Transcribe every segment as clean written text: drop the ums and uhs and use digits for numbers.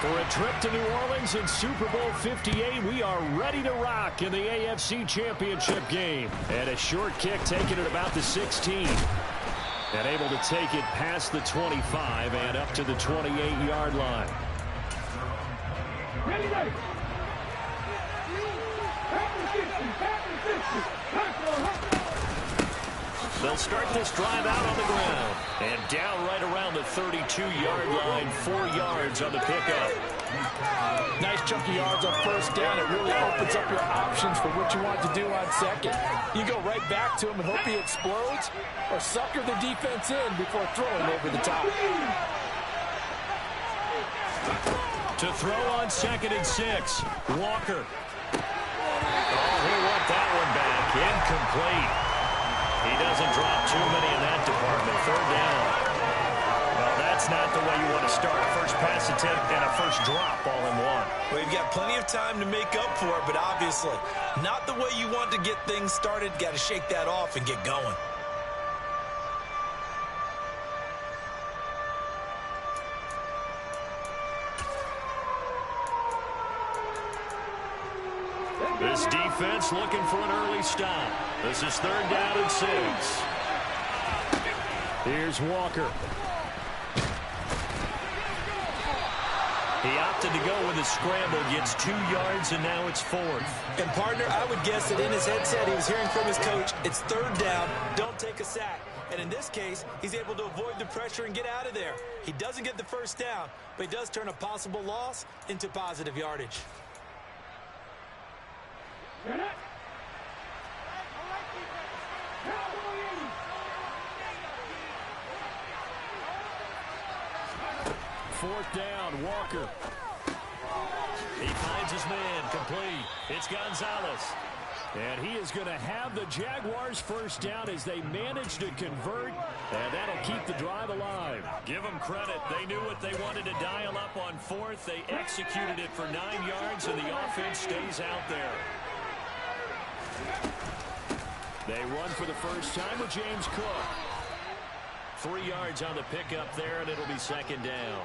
For a trip to New Orleans in Super Bowl 58, we are ready to rock in the AFC Championship game. And a short kick taken at about the 16. And able to take it past the 25 and up to the 28-yard line. They'll start this drive out on the ground. And down right around the 32-yard line, 4 yards on the pickup. Nice chunky yards on first down. It really opens up your options for what you want to do on second. You go right back to him and hope he explodes, or sucker the defense in before throwing over the top. To throw on 2nd and 6, Walker. Oh, he'll want that one back. Incomplete. He doesn't drop too many in that department. 3rd down. Well, that's not the way you want to start. First pass attempt and a first drop all in one. Well, you've got plenty of time to make up for it, but obviously not the way you want to get things started. Got to shake that off and get going. This defense looking for an early stop. This is 3rd down and 6. Here's Walker. He opted to go with a scramble, gets 2 yards, and now it's 4th. And, partner, I would guess that in his headset he was hearing from his coach, it's 3rd down, don't take a sack. And in this case, he's able to avoid the pressure and get out of there. He doesn't get the first down, but he does turn a possible loss into positive yardage. Fourth down, Walker. He finds his man, complete. It's Gonzalez. And he is going to have the Jaguars first down as they manage to convert, and that'll keep the drive alive. Give them credit. They knew what they wanted to dial up on 4th. They executed it for 9 yards, and the offense stays out there. They run for the first time with James Cook. 3 yards on the pickup there, and it'll be 2nd down.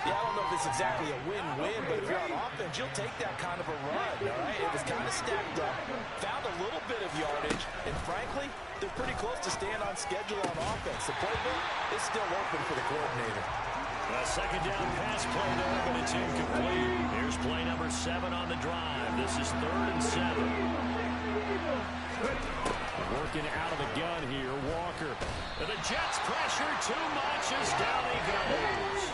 Yeah, I don't know if it's exactly a win-win, but if you're on offense, you'll take that kind of a run, all right? It was kind of stacked up, found a little bit of yardage, and frankly, they're pretty close to staying on schedule on offense. The playbook is still open for the coordinator. A 2nd down pass play there, but it's incomplete. Here's play number 7 on the drive. This is 3rd and 7. Working out of the gun here, Walker. And the Jets pressure too much as down he goes.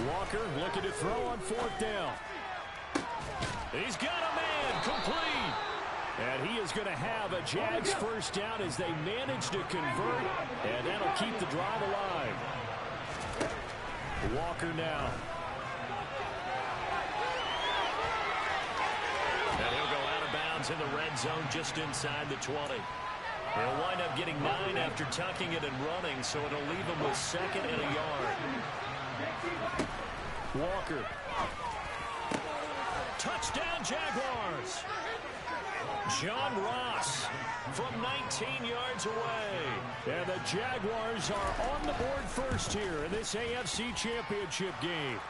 Walker looking to throw on 4th down. He's got a man, complete. And he is going to have a Jags first down as they manage to convert, and that'll keep the drive alive. Walker now. And he'll go out of bounds in the red zone just inside the 20. He'll wind up getting 9 after tucking it and running, so it'll leave him with 2nd and a yard. Walker. Touchdown, Jaguars. John Ross from 19 yards away. And the Jaguars are on the board first here in this AFC Championship game.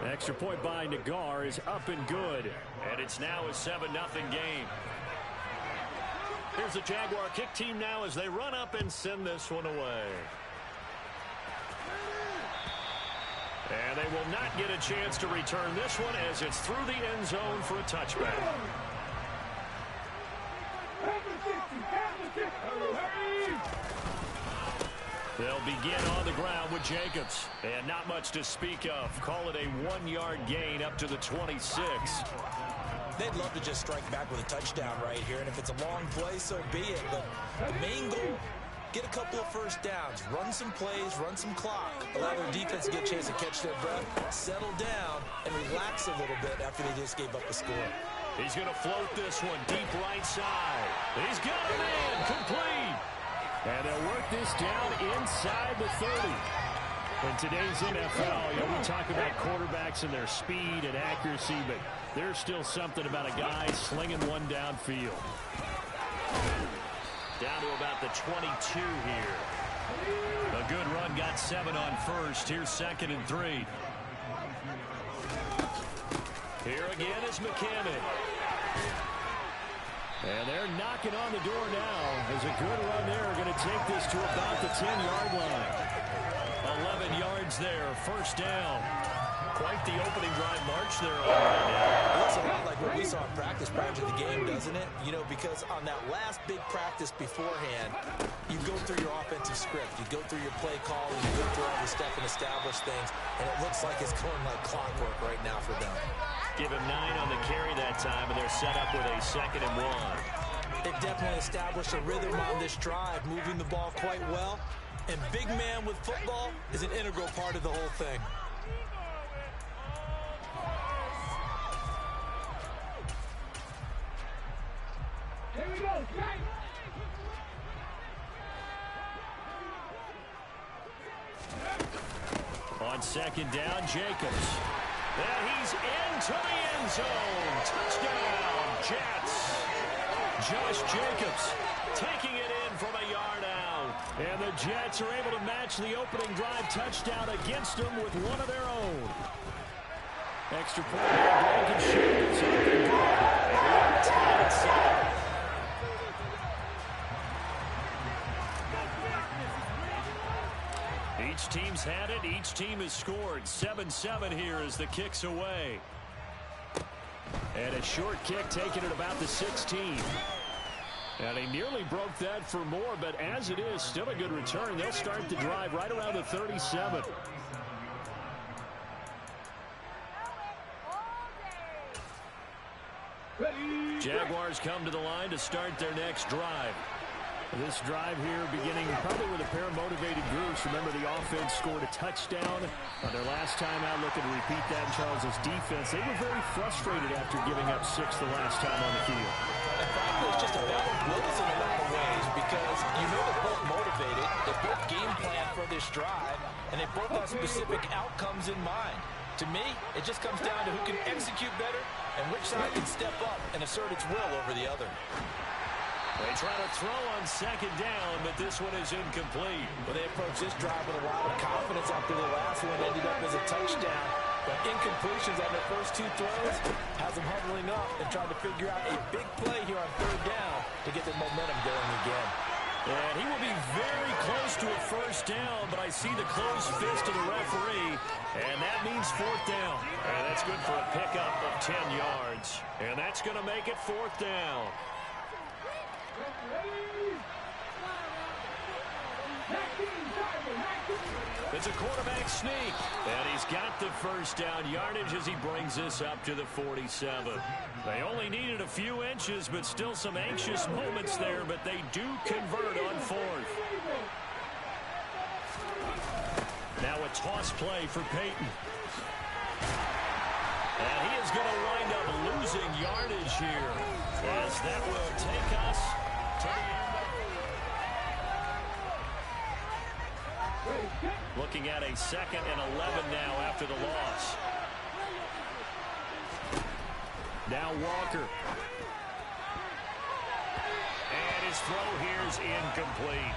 Extra point by Nagar is up and good. And it's now a 7-0 game. Here's the Jaguar kick team now as they run up and send this one away. And they will not get a chance to return this one as it's through the end zone for a touchback. They'll begin on the ground with Jacobs. And not much to speak of. Call it a 1-yard gain up to the 26. They'd love to just strike back with a touchdown right here, and if it's a long play, so be it. But the main goal, get a couple of first downs, run some plays, run some clock, allow their defense to get a chance to catch their breath, settle down, and relax a little bit after they just gave up a score. He's going to float this one deep right side. He's got a man, complete. And they'll work this down inside the 30. In today's NFL, we talk about quarterbacks and their speed and accuracy, but there's still something about a guy slinging one downfield. Down to about the 22 here. A good 7 on first. Here's 2nd and 3. Here again is McKinnon. And they're knocking on the door now. There's a good run there. Going to take this to about the 10-yard line. 11 yards there. First down. Quite the opening drive march there already now. It looks a lot like what we saw in practice prior to the game, doesn't it? You know, because on that last big practice beforehand, you go through your offensive script. You go through your play call, and you go through all the stuff and establish things, and it looks like it's going like clockwork right now for them. Give him 9 on the carry that time, and they're set up with a 2nd and 1. They've definitely established a rhythm on this drive, moving the ball quite well. And big man with football is an integral part of the whole thing. Here we go, strike! On 2nd down, Jacobs. And he's into the end zone. Touchdown, Jets. Josh Jacobs taking it in from a yard out. And the Jets are able to match the opening drive touchdown against them with one of their own. Extra point by Blankenship. It's up and good. And we're tied at 7. Each team's had it. Each team has scored. 7-7 here as the kick's away. And a short kick taken at about the 16. And he nearly broke that for more, but as it is, still a good return. They'll start the drive right around the 37. Jaguars come to the line to start their next drive. This drive here beginning probably with a pair of motivated groups. Remember, the offense scored a touchdown on their last time out. Looking to repeat that in Charles's defense. They were very frustrated after giving up 6 the last time on the field. And frankly, it's just a battle of wills in a lot of ways because you know they're both motivated. They both game plan for this drive, and they both have specific outcomes in mind. To me, it just comes down to who can execute better and which side can step up and assert its will over the other. They try to throw on 2nd down, but this one is incomplete. Well, they approach this drive with a lot of confidence after the last one ended up as a touchdown. But incompletions on their first 2 throws has them huddling up and trying to figure out a big play here on 3rd down to get their momentum going again. And he will be very close to a first down, but I see the closed fist of the referee, and that means 4th down. And that's good for a pickup of 10 yards. And that's going to make it 4th down. It's a quarterback sneak, and he's got the first down yardage as he brings this up to the 47. They only needed a few inches, but still some anxious moments there, but they do convert on 4th. Now a toss play for Peyton. And he is going to wind up losing yardage here, as that will take us to the end. Looking at a 2nd and 11 now after the loss. Now Walker. And his throw here is incomplete.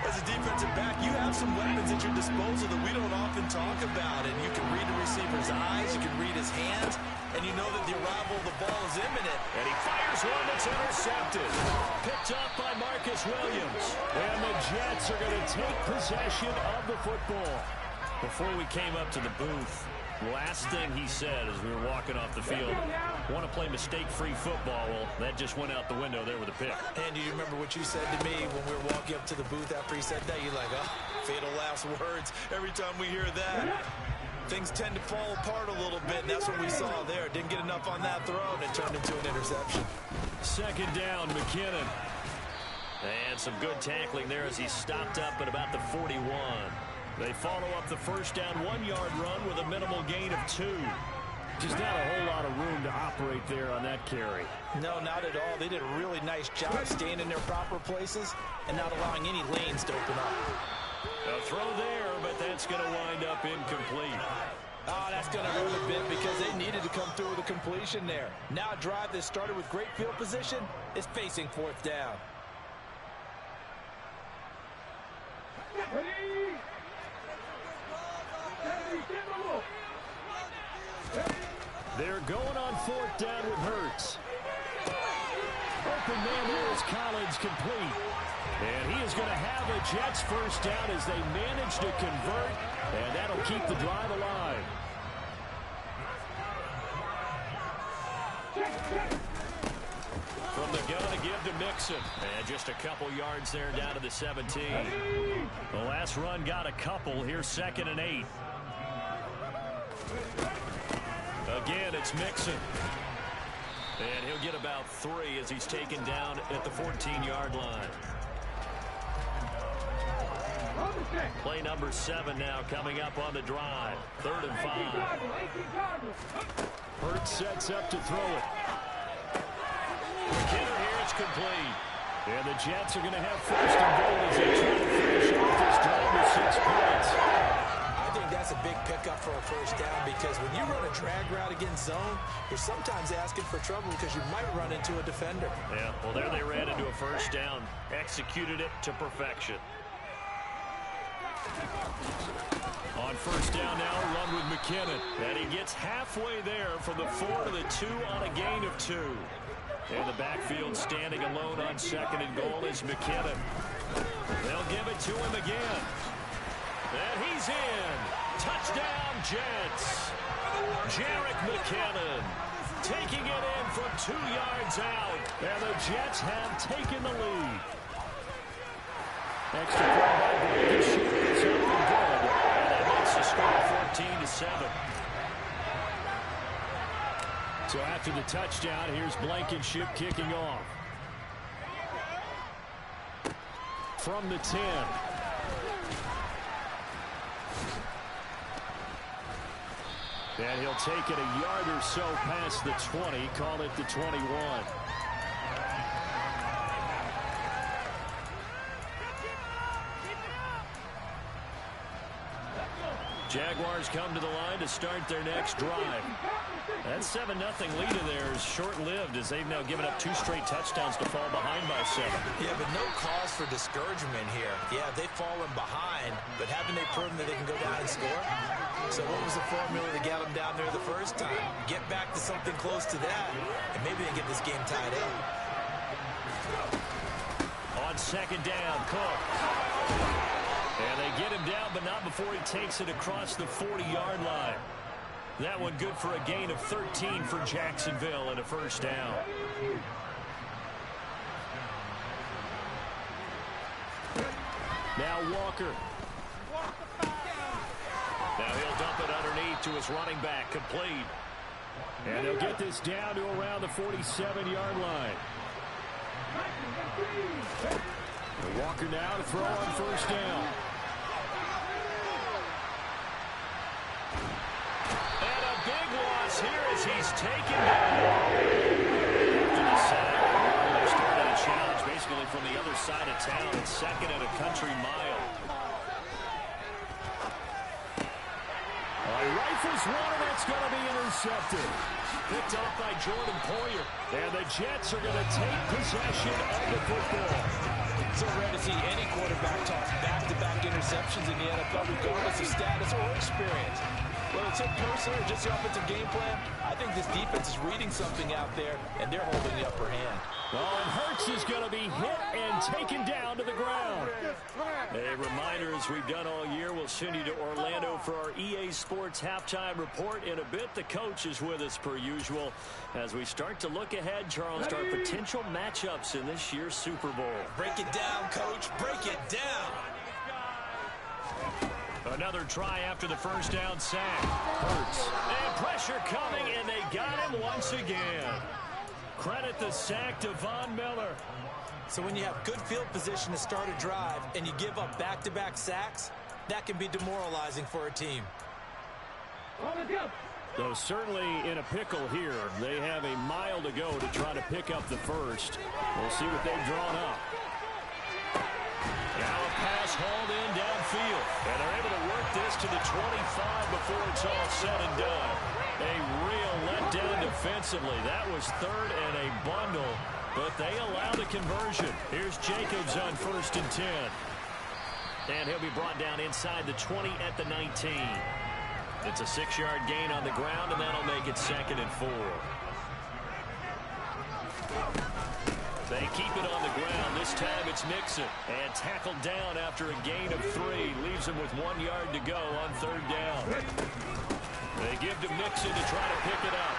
As a defensive back, you have some weapons at your disposal that we don't often talk about. And you can read the receiver's eyes, you can read his hands, and you know that the arrival of the ball is imminent. And he fires one that's intercepted. Picked up by Marcus Williams. And the Jets are going to take possession of the football. Before we came up to the booth, last thing he said as we were walking off the field, want to play mistake-free football. Well, that just went out the window there with a pick. And do you remember what you said to me when we were walking up to the booth after he said that? You're like, oh, fatal last words. Every time we hear that, things tend to fall apart a little bit, and that's what we saw there. Didn't get enough on that throw, and it turned into an interception. 2nd down, McKinnon. And some good tackling there as he stopped up at about the 41. They follow up the first down 1-yard run with a minimal gain of 2. Just not a whole lot of room to operate there on that carry. No, not at all. They did a really nice job staying in their proper places and not allowing any lanes to open up. A throw there, but that's going to wind up incomplete. Oh, that's going to hurt a bit because they needed to come through with a completion there. Now a drive that started with great field position is facing 4th down. going on 4th down with Hurts. Open man here is Collins, complete. And he is going to have the Jets first down as they manage to convert, and that'll keep the drive alive. From the gun to give to Mixon. And just a couple yards there down to the 17. The last run got a couple. Here's 2nd and 8. Again, it's Mixon. And he'll get about 3 as he's taken down at the 14-yard line. Play number 7 now coming up on the drive. 3rd and 5. Hurts sets up to throw it. McKinnon here, it's complete. And the Jets are going to have 1st and goal as they try to finish off this drive with 6 points. I think that's a big pickup for a first down because when you run a drag route against zone, you're sometimes asking for trouble because you might run into a defender. Yeah, well, there they ran into a first down. Executed it to perfection. On 1st down now, run with McKinnon. And he gets halfway there from the 4 to the 2 on a gain of 2. In the backfield, standing alone on 2nd and goal is McKinnon. They'll give it to him again. And he's in. Touchdown, Jets. Jerick McKinnon taking it in from 2 yards out. And the Jets have taken the lead. Extra point by Blankenship is up and good. And that makes the score 14-7. So after the touchdown, here's Blankenship kicking off. From the 10. And he'll take it a yard or so past the 20, call it the 21. Jaguars come to the line to start their next drive. That 7-0 lead of theirs short-lived as they've now given up 2 straight touchdowns to fall behind by 7. Yeah, but no cause for discouragement here. Yeah, they've fallen behind, but haven't they proven that they can go down and score? So what was the formula to get them down there the first time? Get back to something close to that, and maybe they get this game tied up. On 2nd down, Cook. And they get him down, but not before he takes it across the 40-yard line. That one good for a gain of 13 for Jacksonville and a first down. Now Walker. Now he'll dump it underneath to his running back, complete. And he'll get this down to around the 47-yard line. Walker now to throw on first down. And a big loss here as he's taken down. After the sack, they started a challenge basically from the other side of town. It's 2nd and a country mile. Rifles one, and that's going to be intercepted. Picked off by Jordan Poyer. And the Jets are going to take possession of the football. So rare to see any quarterback toss back-to-back interceptions in the NFL, regardless of status or experience. Whether it's him personally or just the offensive game plan, I think this defense is reading something out there, and they're holding the upper hand. Oh, and Hurts is going to be hit and taken down to the ground. A reminder, as we've done all year, we'll send you to Orlando for our EA Sports Halftime Report. In a bit, the coach is with us per usual as we start to look ahead, Charles, to our potential matchups in this year's Super Bowl. Break it down, Coach. Break it down. Another try after the first down sack. Hurts. And pressure coming, and they got him once again. Credit the sack to Von Miller. So when you have good field position to start a drive and you give up back-to-back sacks, that can be demoralizing for a team. Though certainly in a pickle here. They have a mile to go to try to pick up the first. We'll see what they've drawn up. Now a pass hauled in downfield. And they're able to work this to the 25 before it's all said and done. A real letdown defensively. That was 3rd and a bundle, but they allow the conversion. Here's Jacobs on 1st and 10. And he'll be brought down inside the 20 at the 19. It's a 6-yard gain on the ground, and that'll make it 2nd and 4. They keep it on the ground. This time it's Mixon. And tackled down after a gain of 3. Leaves him with 1 yard to go on 3rd down. They give to Mixon to try to pick it up.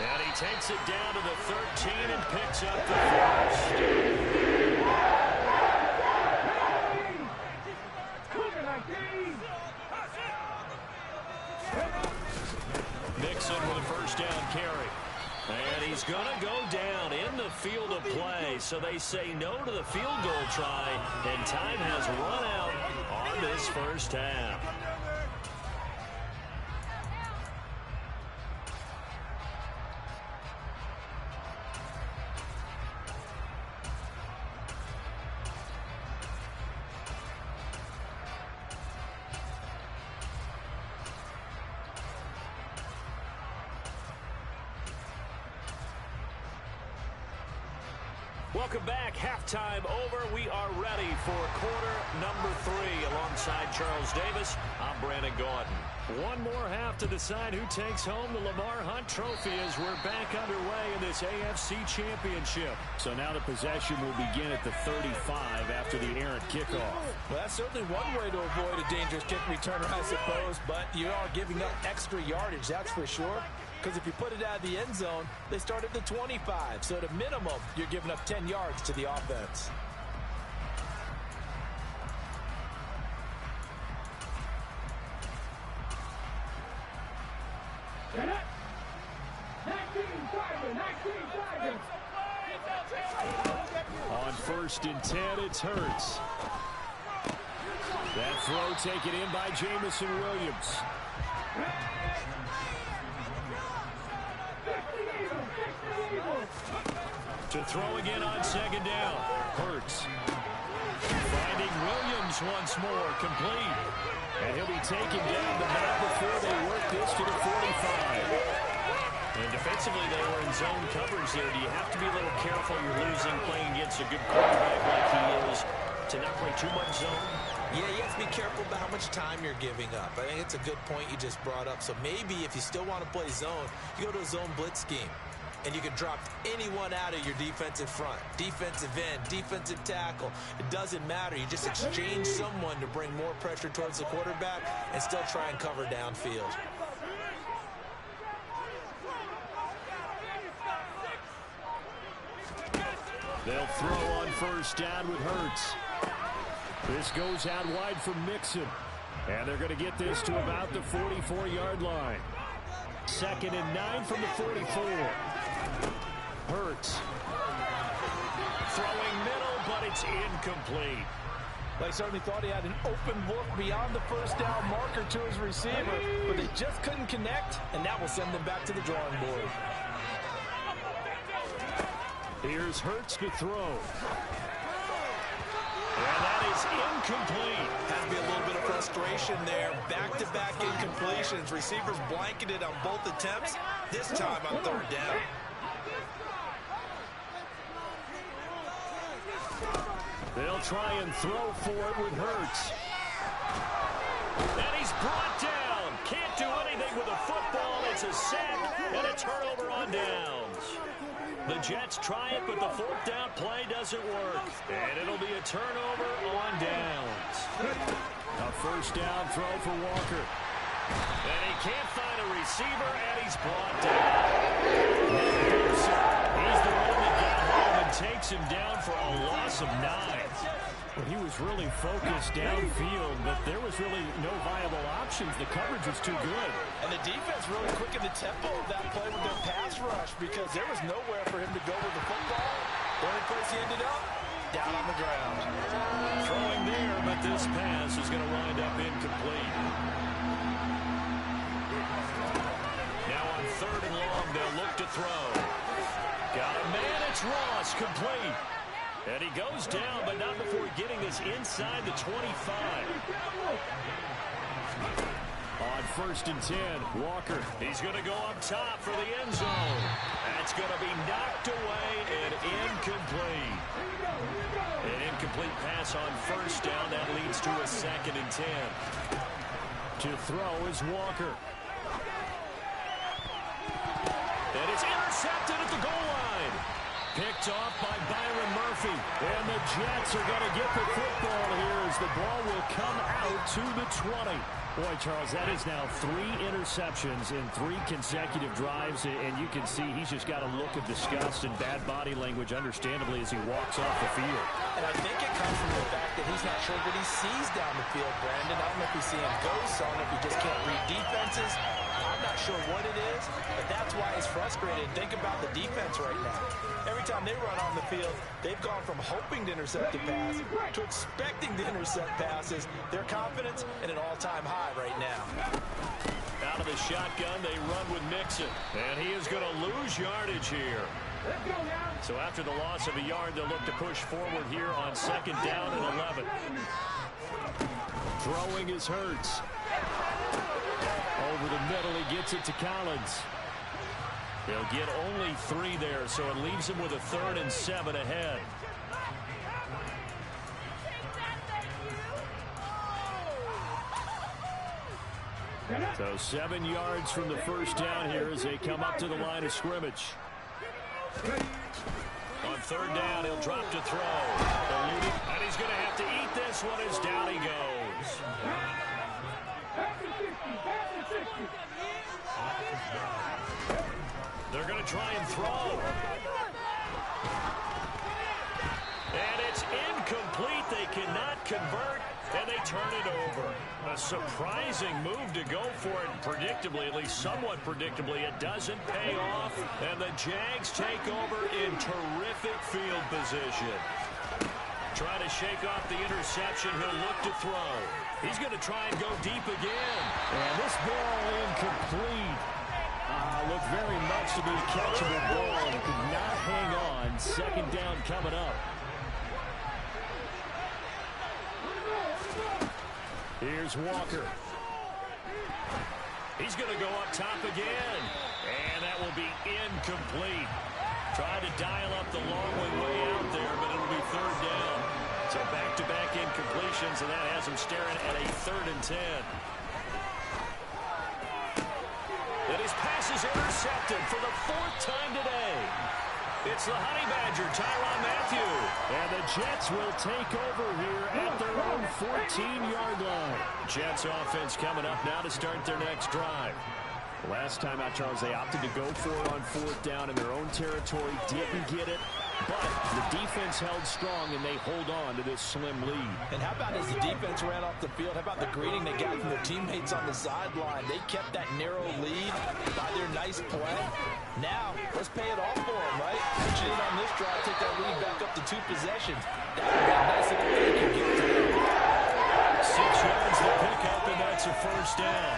And he takes it down to the 13 and picks up the first. Mixon with a 1st down carry. And he's going to go down in the field of play. So they say no to the field goal try. And time has run out on this 1st half. Welcome back. Halftime over. We are ready for quarter number 3. Alongside Charles Davis, I'm Brandon Gaudin. One more half to decide who takes home the Lamar Hunt Trophy as we're back underway in this AFC Championship. So now the possession will begin at the 35 after the errant kickoff. Well, that's certainly one way to avoid a dangerous kick returner, I suppose, but you are giving up extra yardage, that's for sure. Because if you put it out of the end zone, they start at the 25. So at a minimum, you're giving up 10 yards to the offense. On 1st and 10, it's Hurts. That throw taken in by Jamison Williams. To throw again on 2nd down. Hurts. Finding Williams once more. Complete. And he'll be taken down the back before they work this to the 45. And defensively, they were in zone coverage there. Do you have to be a little careful? You're losing playing against a good quarterback like he is to not play too much zone? Yeah, you have to be careful about how much time you're giving up. I think it's a good point you just brought up. So maybe if you still want to play zone, you go to a zone blitz scheme. And you can drop anyone out of your defensive front. Defensive end, defensive tackle. It doesn't matter. You just exchange someone to bring more pressure towards the quarterback and still try and cover downfield. They'll throw on 1st down with Hurts. This goes out wide for Mixon. And they're going to get this to about the 44-yard line. 2nd and 9 from the 44. Hurts. Throwing middle, but it's incomplete. They certainly thought he had an open look beyond the 1st down marker to his receiver, but they just couldn't connect, and that will send them back to the drawing board. Here's Hurts to throw. And that is incomplete. Has to be a little bit of frustration there. Back-to-back incompletions. Receivers blanketed on both attempts, this time on 3rd down. They'll try and throw for it with Hurts. And he's brought down. Can't do anything with a football. It's a sack and a turnover on downs. The Jets try it, but the 4th down play doesn't work. And it'll be a turnover on downs. A 1st down throw for Walker. And he can't find a receiver, and he's brought down. He's the one that got home and takes him down for a loss of 9. Well, he was really focused downfield, but there was really no viable options. The coverage was too good. And the defense really quickened the tempo of that play with their pass rush because there was nowhere for him to go with the football. The only place he ended up, down on the ground. Throwing there, but this pass is going to wind up incomplete. Now on 3rd and long, they'll look to throw. Got a man, it's Ross, complete. And he goes down, but not before getting this inside the 25. On 1st and 10, Walker. He's going to go up top for the end zone. That's going to be knocked away and incomplete. An incomplete pass on 1st down. That leads to a 2nd and 10. To throw is Walker. And it's intercepted at the goal line. Picked off by Byron Murphy. And the Jets are going to get the football here as the ball will come out to the 20. Boy, Charles, that is now 3 interceptions in 3 consecutive drives, and you can see he's just got a look of disgust and bad body language, understandably, as he walks off the field. And I think it comes from the fact that he's not sure what he sees down the field, Brandon. I don't know if he's seeing ghosts. I don't know if he just can't read defenses. I'm not sure what it is, but that's why he's frustrated. Think about the defense right now. Every time they run on the field, they've gone from hoping to intercept a pass to expecting to intercept passes. Their confidence at an all-time high right now. Out of the shotgun, they run with Mixon. And he is going to lose yardage here. So after the loss of a yard, they'll look to push forward here on 2nd down and 11. Throwing is Hurts. Over the middle, he gets it to Collins. They'll get only 3 there, so it leaves him with a 3rd and 7 ahead. So 7 yards from the first down here as they come up to the line of scrimmage. On 3rd down, he'll drop to throw. And he's going to have to eat this one as down he goes. They're going to try and throw. And it's incomplete. They cannot convert, and they turn it over. A surprising move to go for it, predictably, at least somewhat predictably. It doesn't pay off, and the Jags take over in terrific field position. Trying to shake off the interception. He'll look to throw. He's going to try and go deep again. And this ball incomplete. Looked very much to be a catchable ball and could not hang on. 2nd down coming up. Here's Walker. He's going to go up top again. And that will be incomplete. Tried to dial up the long way out there, but it'll be 3rd down. So back-to-back incompletions, and that has him staring at a 3rd and 10. And his pass is intercepted for the 4th time today. It's the Honey Badger, Tyrann Mathieu. And the Jets will take over here at their own 14-yard line. Jets offense coming up now to start their next drive. Last time out, Charles, they opted to go for it on 4th down in their own territory. Didn't get it, but the defense held strong, and they hold on to this slim lead. And how about as the defense ran off the field, how about the greeting they got from their teammates on the sideline? They kept that narrow lead by their nice play. Now, let's pay it off for them, right? Pitch it in on this drive, take that lead back up to 2 possessions. That would be a nice little thing you get to them. 6 yards to pick up, and that's a 1st down.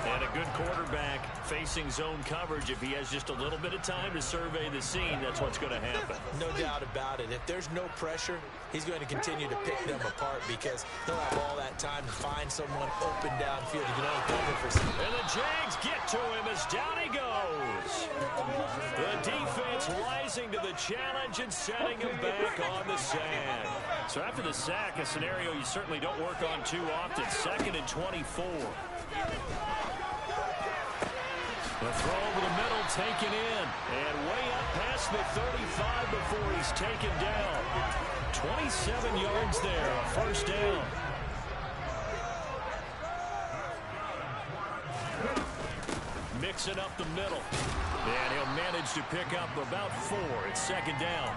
And a good quarterback facing zone coverage. If he has just a little bit of time to survey the scene, that's what's going to happen. No doubt about it. If there's no pressure, he's going to continue to pick them apart because he'll have all that time to find someone open downfield. You can only cover for some. And the Jags get to him as down he goes. The defense rising to the challenge and setting him back on the sand. So after the sack, a scenario you certainly don't work on too often. 2nd and 24. The throw over the middle, taken in, and way up past the 35 before he's taken down. 27 yards there, a 1st down. Mixing up the middle, and he'll manage to pick up about 4. It's 2nd down.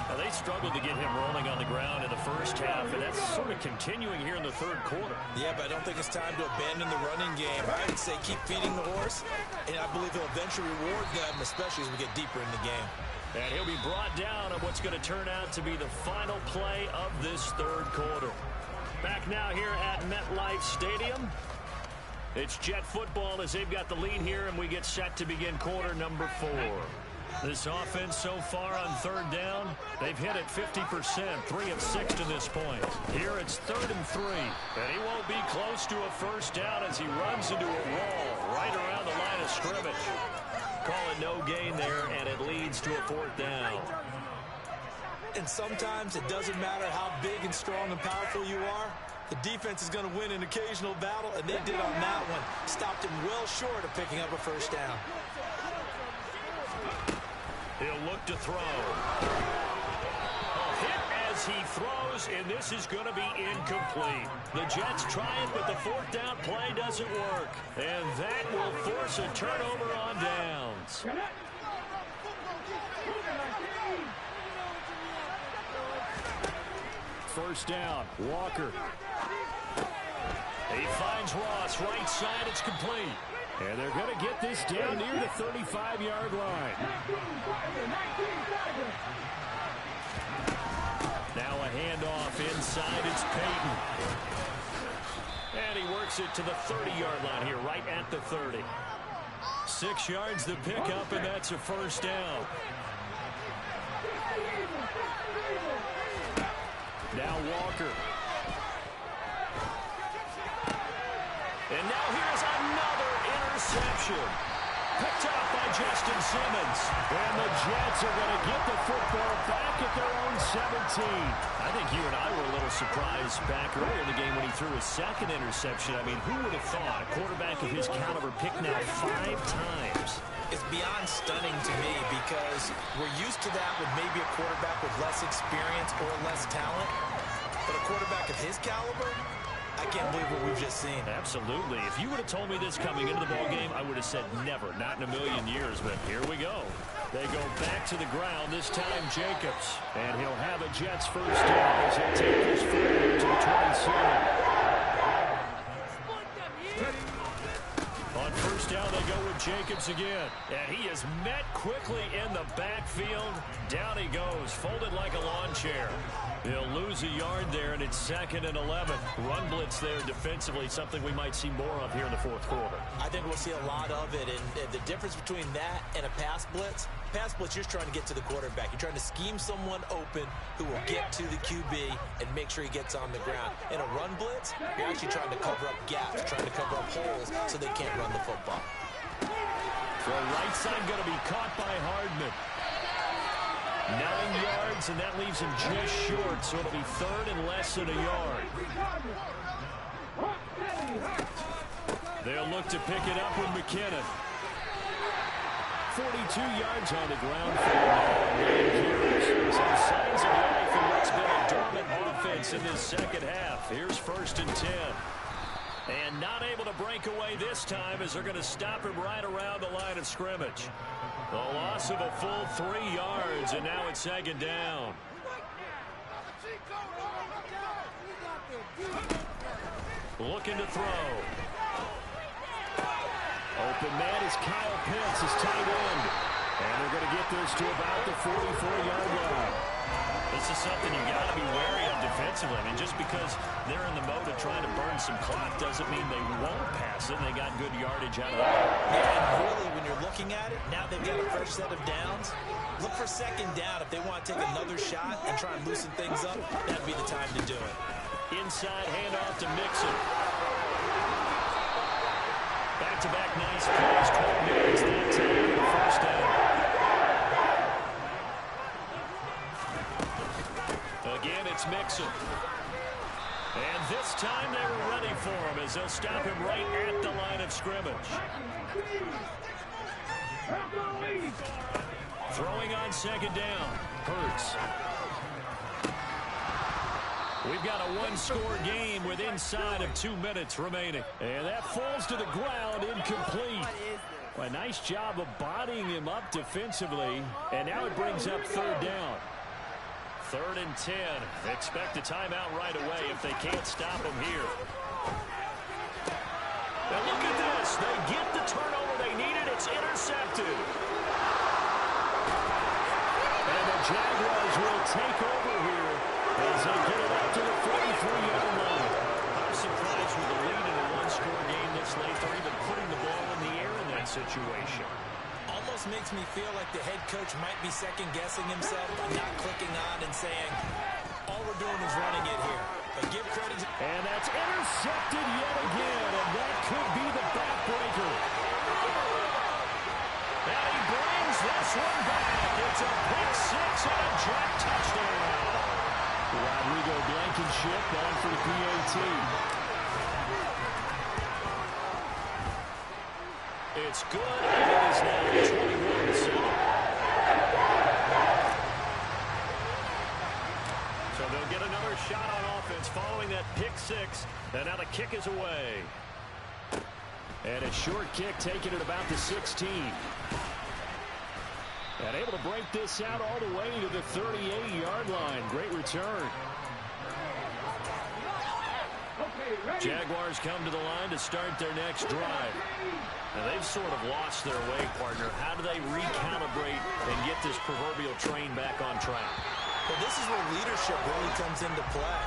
Now, they struggled to get him rolling on the ground in the first half, and that's sort of continuing here in the 3rd quarter. Yeah, but I don't think it's time to abandon the running game. I would say keep feeding the horse, and I believe he'll eventually reward them, especially as we get deeper in the game. And he'll be brought down on what's going to turn out to be the final play of this 3rd quarter. Back now here at MetLife Stadium. It's Jet football as they've got the lead here, and we get set to begin quarter number 4. This offense so far on 3rd down, they've hit it 50%, 3 of 6 to this point. Here it's 3rd and 3, and he won't be close to a 1st down as he runs into a wall right around the line of scrimmage. Call it no gain there, and it leads to a 4th down. And sometimes it doesn't matter how big and strong and powerful you are. The defense is going to win an occasional battle, and they did on that one. Stopped him well short of picking up a first down. He'll look to throw. A hit as he throws, and this is going to be incomplete. The Jets try it, but the fourth down play doesn't work. And that will force a turnover on downs. First down, Walker. He finds Ross, right side, it's complete. And they're going to get this down near the 35-yard line. Now a handoff inside, it's Peyton. And he works it to the 30-yard line here, right at the 30. 6 yards to pick up, and that's a first down. Now Walker. And now here's another interception. Picked up by Justin Simmons. And the Jets are going to get the football back at their own 17. I think you and I were a little surprised back earlier in the game when he threw his second interception. I mean, who would have thought a quarterback of his caliber picked now 5 times? It's beyond stunning to me because we're used to that with maybe a quarterback with less experience or less talent. But a quarterback of his caliber, I can't believe what we've just seen. Absolutely. If you would have told me this coming into the ballgame, I would have said never, not in a million years. But here we go. They go back to the ground, this time Jacobs. And he'll have a Jets first down as he'll take this forward to the 27. On first down, they go with Jacobs again. And he is met quickly in the backfield. Down he goes, folded like a lawn chair. He'll lose a yard there, and it's 2nd and 11. Run blitz there defensively, something we might see more of here in the fourth quarter. I think we'll see a lot of it, and the difference between that and a pass blitz, you're just trying to get to the quarterback. You're trying to scheme someone open who will get to the QB and make sure he gets on the ground. In a run blitz, you're actually trying to cover up gaps, trying to cover up holes so they can't run the football. The right side going to be caught by Hardman. 9 yards, and that leaves him just short, so it'll be 3rd and less than a yard. They'll look to pick it up with McKinnon. 42 yards on the ground for him. Some signs of life in what's been a dormant offense in this second half. Here's 1st and 10. And not able to break away this time as they're going to stop him right around the line of scrimmage. The loss of a full 3 yards, and now it's 2nd down. Looking to throw. Open man is Kyle Pitts, his tight end. And they're going to get this to about the 44-yard line. This is something you got to be wary of defensively. I mean, just because they're in the mode of trying to burn some clock doesn't mean they won't pass it. They got good yardage out of it. Yeah, and really, when you're looking at it, now they've got a first set of downs. Look for 2nd down. If they want to take another shot and try and loosen things up, that'd be the time to do it. Inside handoff to Mixon. Back-to-back nice plays, 12 yards that time for the first down. Again, it's Mixon. And this time they were ready for him as they'll stop him right at the line of scrimmage. Throwing on 2nd down. Hurts. We've got a one-score game with inside of 2 minutes remaining. And that falls to the ground, incomplete. Well, a nice job of bodying him up defensively. And now it brings up 3rd down. 3rd and 10. Expect a timeout right away if they can't stop him here. And look at this. They get the turnover they needed. It's intercepted. And the Jaguars will take over here as they get it up to the 43-yard line. I'm surprised with the lead in a one-score game this late. They're even putting the ball in the air in that situation. Almost makes me feel like the head coach might be second-guessing himself by not clicking on and saying, all we're doing is running it here. But give credit to... And that's intercepted yet again, and that could be the backbreaker. And he brings this one back. It's a pick 6 and a Jet touchdown. Rodrigo Blankenship on for the PAT. it's good, and it is now 21-7. So they'll get another shot on offense following that pick six, and now the kick is away. And a short kick taken at about the 16. And able to break this out all the way to the 38-yard line. Great return. Jaguars come to the line to start their next drive. Now they've sort of lost their way, partner. How do they recalibrate and get this proverbial train back on track? Well, this is where leadership really comes into play.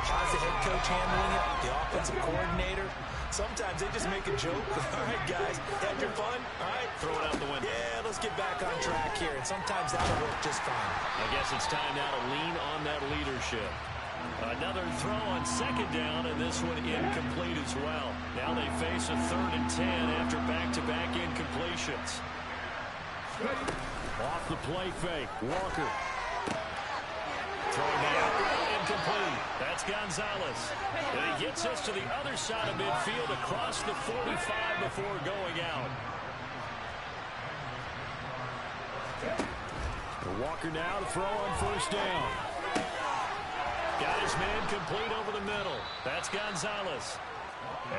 How's the head coach handling it? The offensive coordinator? Sometimes they just make a joke. All right, guys, had your fun? All right, throw it out the window. Yeah, let's get back on track here. And sometimes that'll work just fine. I guess it's time now to lean on that leadership. Another throw on second down, and this one incomplete as well. Now they face a 3rd and 10 after back-to-back incompletions. Off the play fake, Walker. Throw down, incomplete. That's Gonzalez. And he gets us to the other side of midfield across the 45 before going out. Walker now to throw on first down. Got his man complete over the middle. That's Gonzalez.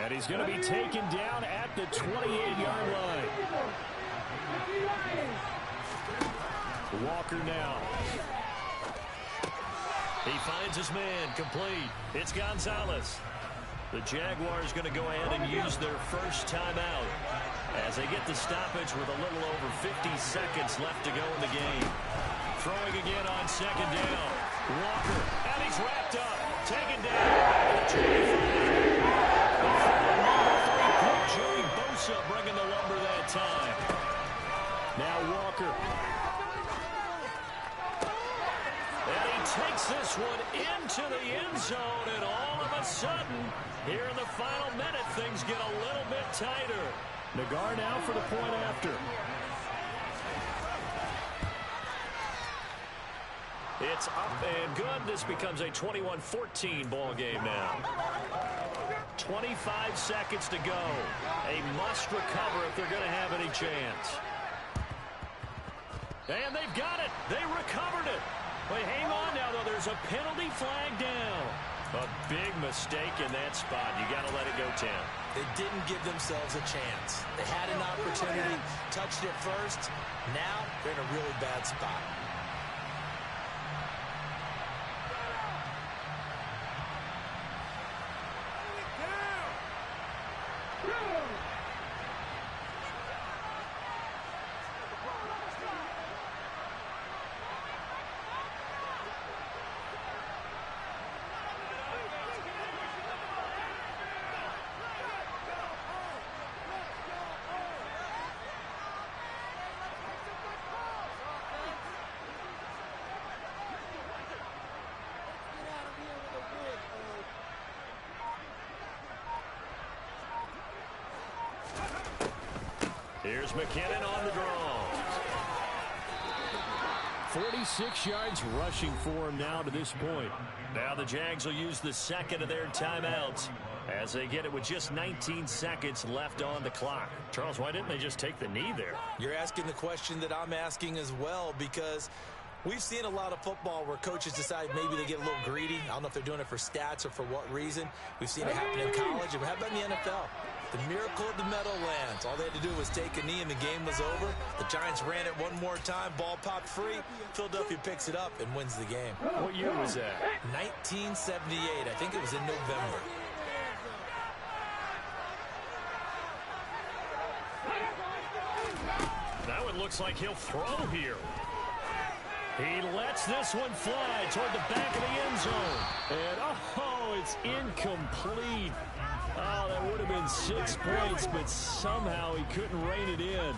And he's going to be taken down at the 28-yard line. Walker now. He finds his man complete. It's Gonzalez. The Jaguars going to go ahead and use their first timeout as they get the stoppage with a little over 50 seconds left to go in the game. Throwing again on second down. Walker, and he's wrapped up. Taken down. Joey Bosa bringing the lumber that time. Now Walker. And he takes this one into the end zone, and all of a sudden, here in the final minute, things get a little bit tighter. Nagar now for the point after. It's up and good. This becomes a 21-14 ball game now. 25 seconds to go. A must recover if they're going to have any chance. And they've got it. They recovered it. But hang on now, though. There's a penalty flag down. A big mistake in that spot. You got to let it go, Tim. They didn't give themselves a chance. They had an opportunity, touched it first. Now they're in a really bad spot. Here's McKinnon on the draw. 46 yards rushing for him now to this point. Now the Jags will use the second of their timeouts as they get it with just 19 seconds left on the clock. Charles, why didn't they just take the knee there? You're asking the question that I'm asking as well, because we've seen a lot of football where coaches decide maybe they get a little greedy. I don't know if they're doing it for stats or for what reason. We've seen it happen in college. And how about in the NFL? The miracle of the Meadowlands. All they had to do was take a knee and the game was over. The Giants ran it one more time. Ball popped free. Philadelphia picks it up and wins the game. What year was that? 1978. I think it was in November. Now it looks like he'll throw here. He lets this one fly toward the back of the end zone. And, oh, it's incomplete. Oh, that would have been 6 points, but somehow he couldn't rein it in.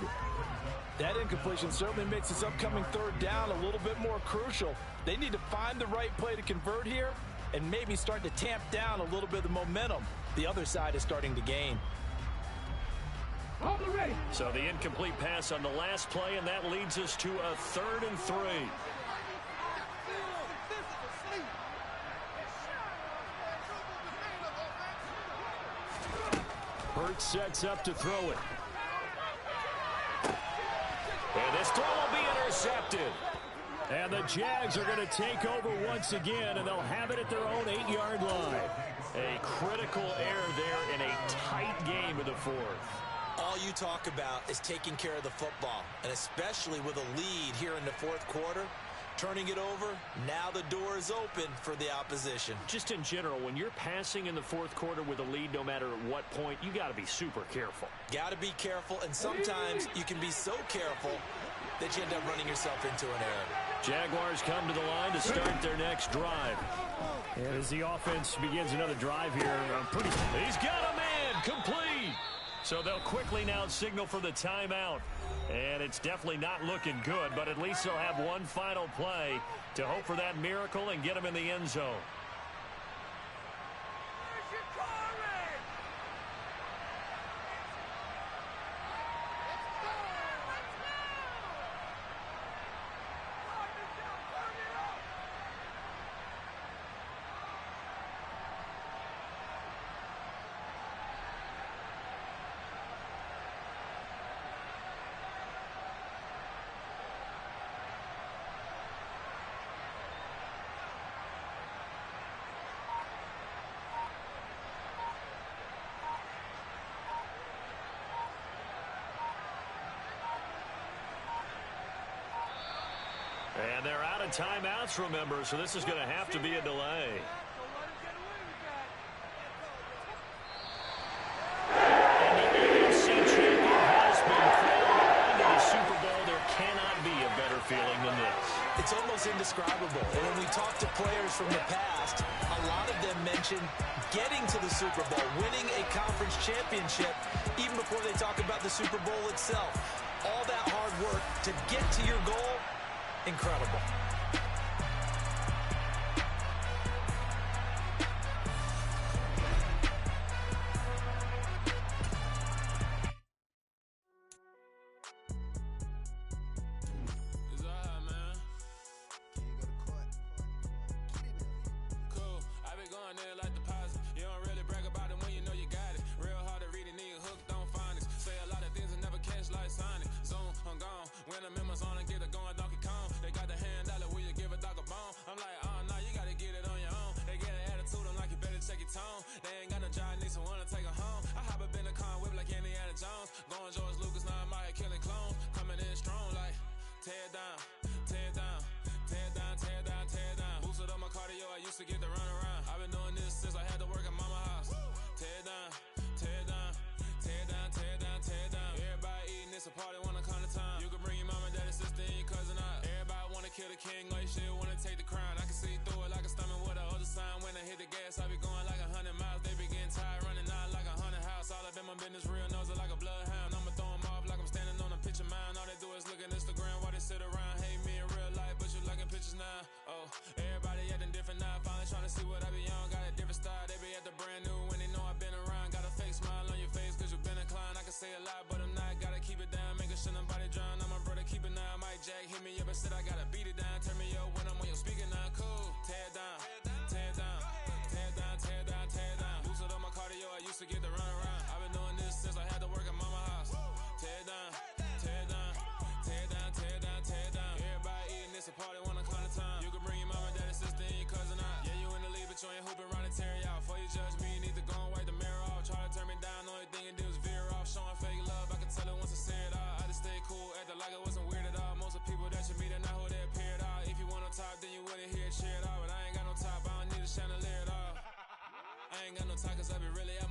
That incompletion certainly makes this upcoming third down a little bit more crucial. They need to find the right play to convert here and maybe start to tamp down a little bit of the momentum the other side is starting to gain. So the incomplete pass on the last play, and that leads us to a 3rd and 3. Hurts sets up to throw it. And this throw will be intercepted. And the Jags are going to take over once again, and they'll have it at their own 8-yard line. A critical error there in a tight game in the fourth. All you talk about is taking care of the football, and especially with a lead here in the fourth quarter. Turning it over, now the door is open for the opposition. Just in general, when you're passing in the fourth quarter with a lead, no matter at what point, you got to be super careful. Got to be careful, and sometimes you can be so careful that you end up running yourself into an error. Jaguars come to the line to start their next drive. And as the offense begins another drive here, he's got a man, complete. So they'll quickly now signal for the timeout. And it's definitely not looking good, but at least they'll have one final play to hope for that miracle and get them in the end zone. And they're out of timeouts, remember, so this is going to have to be a delay. And the AFC champion has been crowned. In the Super Bowl, there cannot be a better feeling than this. It's almost indescribable. And when we talk to players from the past, a lot of them mention getting to the Super Bowl, winning a conference championship, even before they talk about the Super Bowl itself. All that hard work to get to your goal, incredible. Cause I be really out